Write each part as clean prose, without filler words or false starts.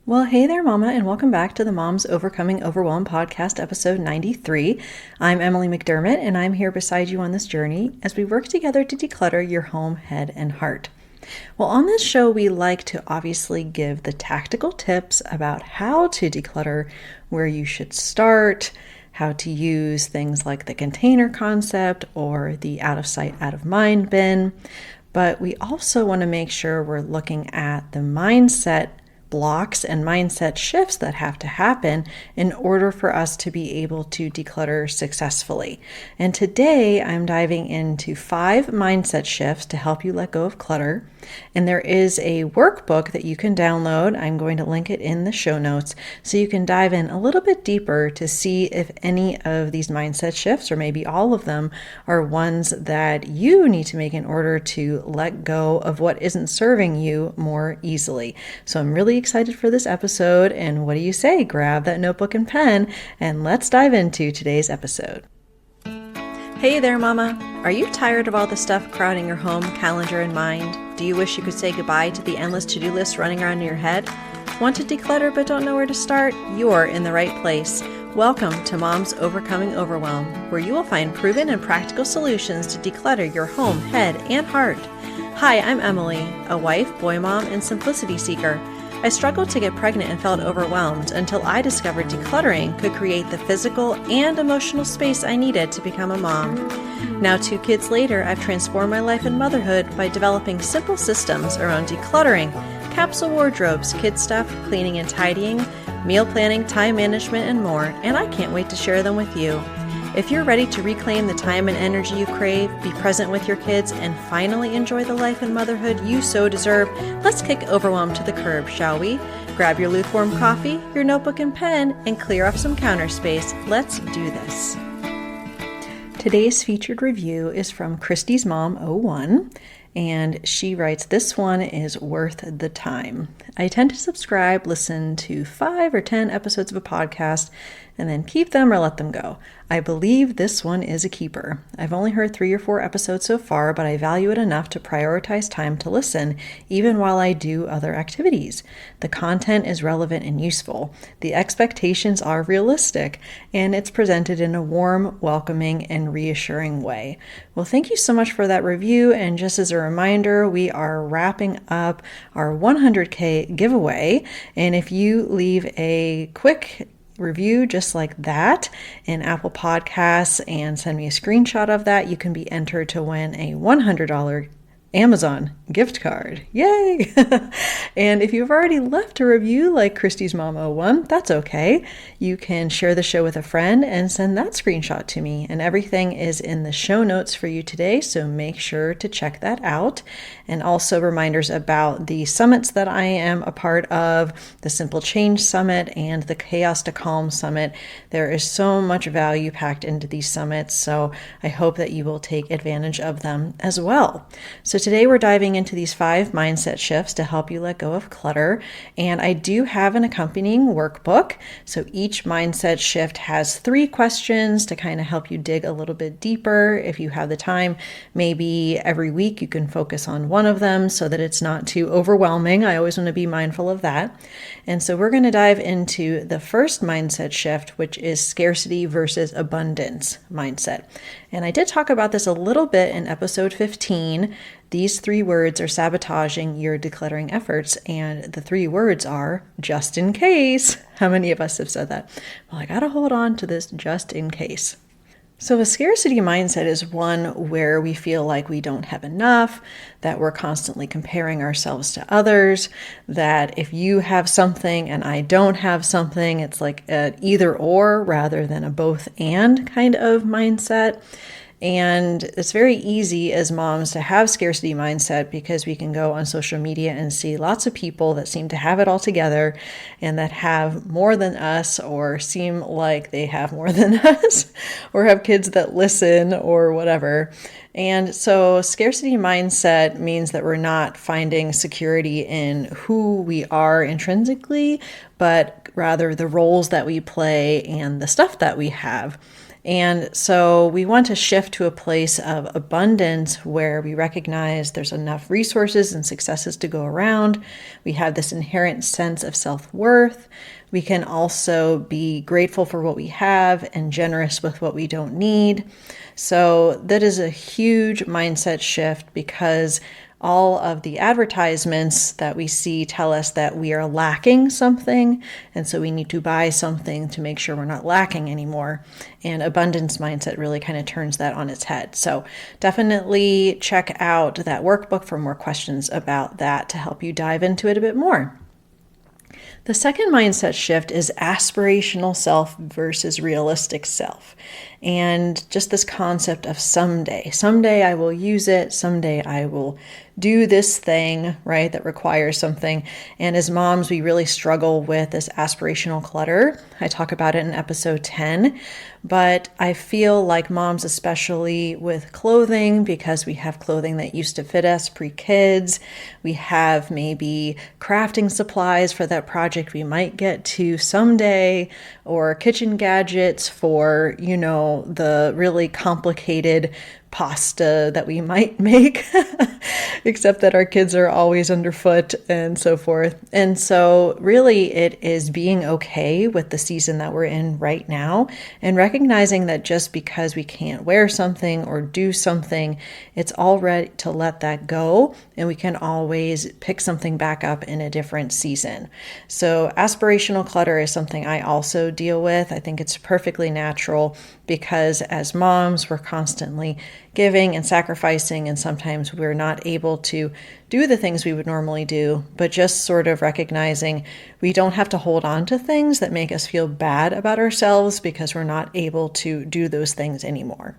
Well, hey there, Mama, and welcome back to the Moms Overcoming Overwhelm podcast, episode 93. I'm Emily McDermott, and I'm here beside you on this journey as we work together to declutter your home, head, and heart. Well, on this show, we like to obviously give the tactical tips about how to declutter, where you should start, how to use things like the container concept or the out of sight, out of mind bin. But we also want to make sure we're looking at the mindset blocks and mindset shifts that have to happen in order for us to be able to declutter successfully. And today I'm diving into 5 mindset shifts to help you let go of clutter. And there is a workbook that you can download. I'm going to link it in the show notes so you can dive in a little bit deeper to see if any of these mindset shifts, or maybe all of them, are ones that you need to make in order to let go of what isn't serving you more easily. So I'm really excited for this episode. And what do you say? Grab that notebook and pen and let's dive into today's episode. Hey there, Mama. Are you tired of all the stuff crowding your home, calendar, and mind? Do you wish you could say goodbye to the endless to-do lists running around in your head? Want to declutter but don't know where to start? You're in the right place. Welcome to Moms Overcoming Overwhelm, where you will find proven and practical solutions to declutter your home, head, and heart. Hi, I'm Emily, a wife, boy mom, and simplicity seeker. I struggled to get pregnant and felt overwhelmed until I discovered decluttering could create the physical and emotional space I needed to become a mom. Now, 2 kids later, I've transformed my life and motherhood by developing simple systems around decluttering, capsule wardrobes, kid stuff, cleaning and tidying, meal planning, time management, and more, and I can't wait to share them with you. If you're ready to reclaim the time and energy you crave, be present with your kids, and finally enjoy the life and motherhood you so deserve, let's kick overwhelm to the curb, shall we? Grab your lukewarm coffee, your notebook and pen, and clear off some counter space. Let's do this. Today's featured review is from Christy's Mom 01. And she writes, this one is worth the time. I tend to subscribe, listen to 5 or 10 episodes of a podcast, and then keep them or let them go. I believe this one is a keeper. I've only heard 3 or 4 episodes so far, but I value it enough to prioritize time to listen, even while I do other activities. The content is relevant and useful. The expectations are realistic, and it's presented in a warm, welcoming, and reassuring way. Well, thank you so much for that review, and just as a reminder, we are wrapping up our 100K giveaway, and if you leave a quick review just like that in Apple Podcasts and send me a screenshot of that, you can be entered to win a $100 Amazon gift card. Yay! And if you've already left a review like Christy's Mom 01, that's okay. You can share the show with a friend and send that screenshot to me. And everything is in the show notes for you today, so make sure to check that out. And also reminders about the summits that I am a part of, the Simple Change Summit and the Chaos to Calm Summit. There is so much value packed into these summits, so I hope that you will take advantage of them as well. So today we're diving into these 5 mindset shifts to help you let go of clutter. And I do have an accompanying workbook. So each mindset shift has 3 questions to kind of help you dig a little bit deeper. If you have the time, maybe every week you can focus on one of them so that it's not too overwhelming. I always want to be mindful of that. And so we're going to dive into the first mindset shift, which is scarcity versus abundance mindset. And I did talk about this a little bit in episode 15. These 3 words are sabotaging your decluttering efforts, and the 3 words are just in case. How many of us have said that? Well, I got to hold on to this just in case. So a scarcity mindset is one where we feel like we don't have enough, that we're constantly comparing ourselves to others, that if you have something and I don't have something, it's like an either or rather than a both and kind of mindset. And it's very easy as moms to have scarcity mindset because we can go on social media and see lots of people that seem to have it all together and that have more than us or seem like they have more than us or have kids that listen or whatever. And so scarcity mindset means that we're not finding security in who we are intrinsically, but rather the roles that we play and the stuff that we have. And so we want to shift to a place of abundance where we recognize there's enough resources and successes to go around. We have this inherent sense of self-worth. We can also be grateful for what we have and generous with what we don't need. So that is a huge mindset shift, because all of the advertisements that we see tell us that we are lacking something, and so we need to buy something to make sure we're not lacking anymore. And abundance mindset really kind of turns that on its head. So definitely check out that workbook for more questions about that to help you dive into it a bit more. The second mindset shift is aspirational self versus realistic self. And just this concept of someday I will use it, someday I will do this thing, right, that requires something. And as moms, we really struggle with this aspirational clutter. I talk about it in episode 10, but I feel like moms, especially with clothing, because we have clothing that used to fit us pre-kids, we have maybe crafting supplies for that project we might get to someday, or kitchen gadgets for, the really complicated pasta that we might make, except that our kids are always underfoot and so forth. And so really it is being okay with the season that we're in right now, and recognizing that just because we can't wear something or do something, it's all right to let that go, and we can always pick something back up in a different season. So aspirational clutter is something I also deal with. I think it's perfectly natural, because as moms, we're constantly giving and sacrificing, and sometimes we're not able to do the things we would normally do, but just sort of recognizing we don't have to hold on to things that make us feel bad about ourselves because we're not able to do those things anymore.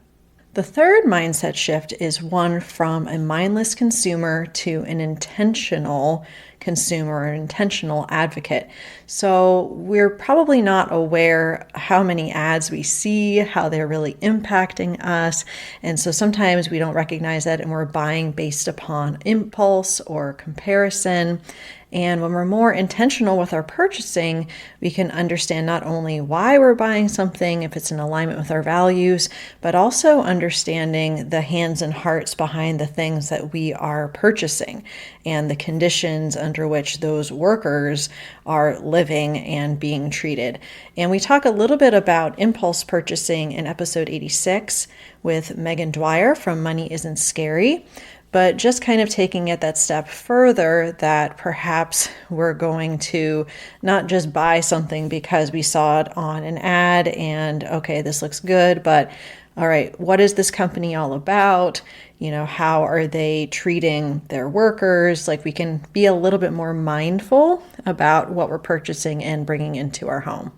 The third mindset shift is one from a mindless consumer to an intentional consumer, an intentional advocate. So we're probably not aware how many ads we see, how they're really impacting us. And so sometimes we don't recognize that, and we're buying based upon impulse or comparison. And when we're more intentional with our purchasing, we can understand not only why we're buying something, if it's in alignment with our values, but also understanding the hands and hearts behind the things that we are purchasing and the conditions under which those workers are living and being treated. And we talk a little bit about impulse purchasing in episode 86 with Meghan Dwyer from Money Isn't Scary. But just kind of taking it that step further, that perhaps we're going to not just buy something because we saw it on an ad and, okay, this looks good, but all right, what is this company all about? How are they treating their workers? Like, we can be a little bit more mindful about what we're purchasing and bringing into our home.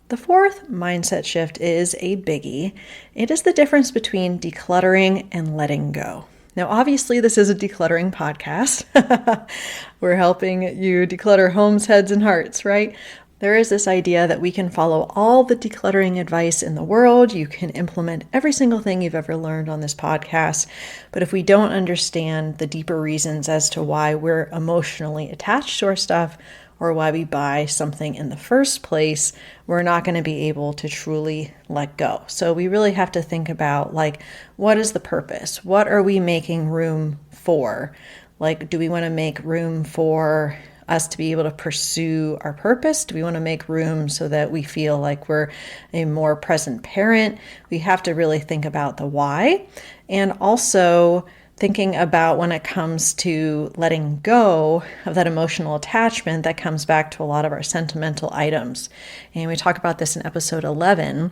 The fourth mindset shift is a biggie. It is the difference between decluttering and letting go. Now, obviously, this is a decluttering podcast. We're helping you declutter homes, heads, and hearts, right? There is this idea that we can follow all the decluttering advice in the world. You can implement every single thing you've ever learned on this podcast. But if we don't understand the deeper reasons as to why we're emotionally attached to our stuff, or why we buy something in the first place, we're not going to be able to truly let go. So we really have to think about, what is the purpose? What are we making room for? Do we want to make room for us to be able to pursue our purpose? Do we want to make room so that we feel like we're a more present parent? We have to really think about the why. And also thinking about, when it comes to letting go of that emotional attachment, that comes back to a lot of our sentimental items. And we talk about this in episode 11,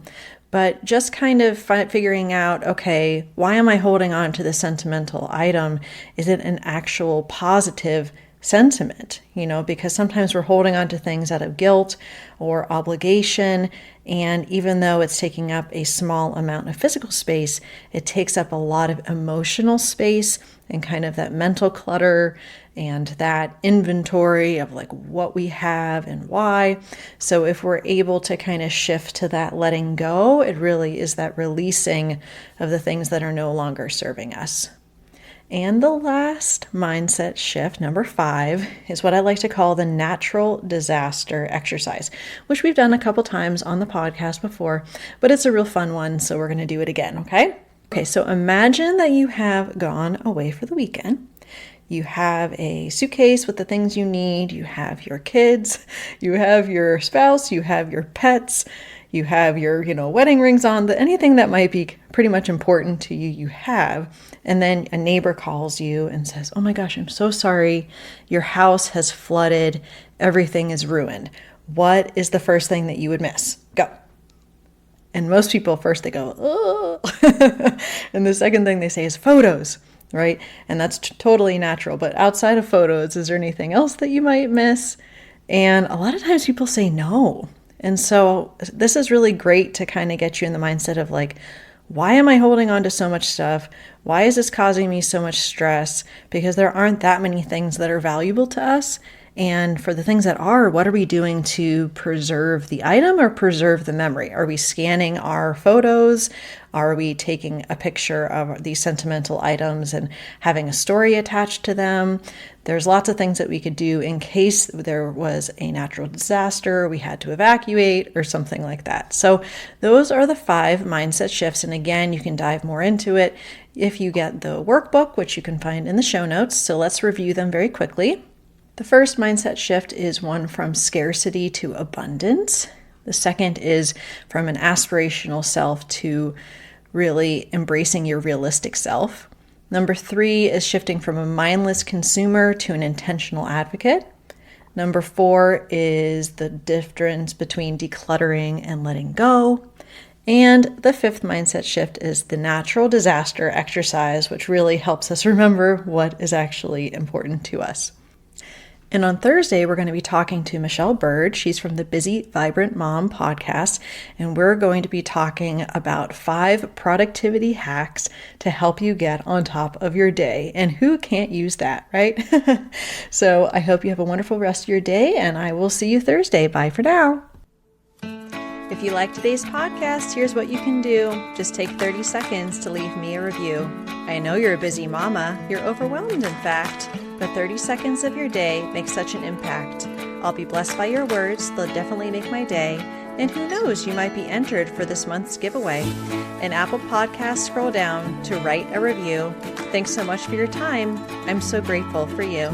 but just kind of figuring out, okay, why am I holding on to this sentimental item? Is it an actual positive sentiment? Because sometimes we're holding on to things out of guilt or obligation. And even though it's taking up a small amount of physical space, it takes up a lot of emotional space and kind of that mental clutter and that inventory of what we have and why. So if we're able to kind of shift to that letting go, it really is that releasing of the things that are no longer serving us. And the last mindset shift, number 5, is what I like to call the natural disaster exercise, which we've done a couple times on the podcast before, but it's a real fun one, so we're going to do it again, okay? Okay, so imagine that you have gone away for the weekend. You have a suitcase with the things you need. You have your kids, you have your spouse, you have your pets, you have your, wedding rings on, anything that might be pretty much important to you, you have. And then a neighbor calls you and says, "Oh my gosh, I'm so sorry. Your house has flooded. Everything is ruined." What is the first thing that you would miss? Go. And most people first they go, "Oh." And the second thing they say is photos. Right? And that's totally natural. But outside of photos, is there anything else that you might miss? And a lot of times people say no. And so this is really great to kind of get you in the mindset of like, why am I holding on to so much stuff? Why is this causing me so much stress? Because there aren't that many things that are valuable to us. And for the things that are, what are we doing to preserve the item or preserve the memory? Are we scanning our photos? Are we taking a picture of these sentimental items and having a story attached to them? There's lots of things that we could do in case there was a natural disaster, we had to evacuate or something like that. So those are the 5 mindset shifts. And again, you can dive more into it if you get the workbook, which you can find in the show notes. So let's review them very quickly. The first mindset shift is one from scarcity to abundance. The second is from an aspirational self to really embracing your realistic self. Number 3 is shifting from a mindless consumer to an intentional advocate. Number 4 is the difference between decluttering and letting go. And the 5th mindset shift is the natural disaster exercise, which really helps us remember what is actually important to us. And on Thursday, we're going to be talking to Michelle Bird. She's from the Busy Vibrant Mom podcast, and we're going to be talking about 5 productivity hacks to help you get on top of your day. And who can't use that, right? So I hope you have a wonderful rest of your day, and I will see you Thursday. Bye for now. If you like today's podcast, here's what you can do. Just take 30 seconds to leave me a review. I know you're a busy mama. You're overwhelmed, in fact. But 30 seconds of your day makes such an impact. I'll be blessed by your words. They'll definitely make my day. And who knows, you might be entered for this month's giveaway. In Apple Podcasts, scroll down to write a review. Thanks so much for your time. I'm so grateful for you.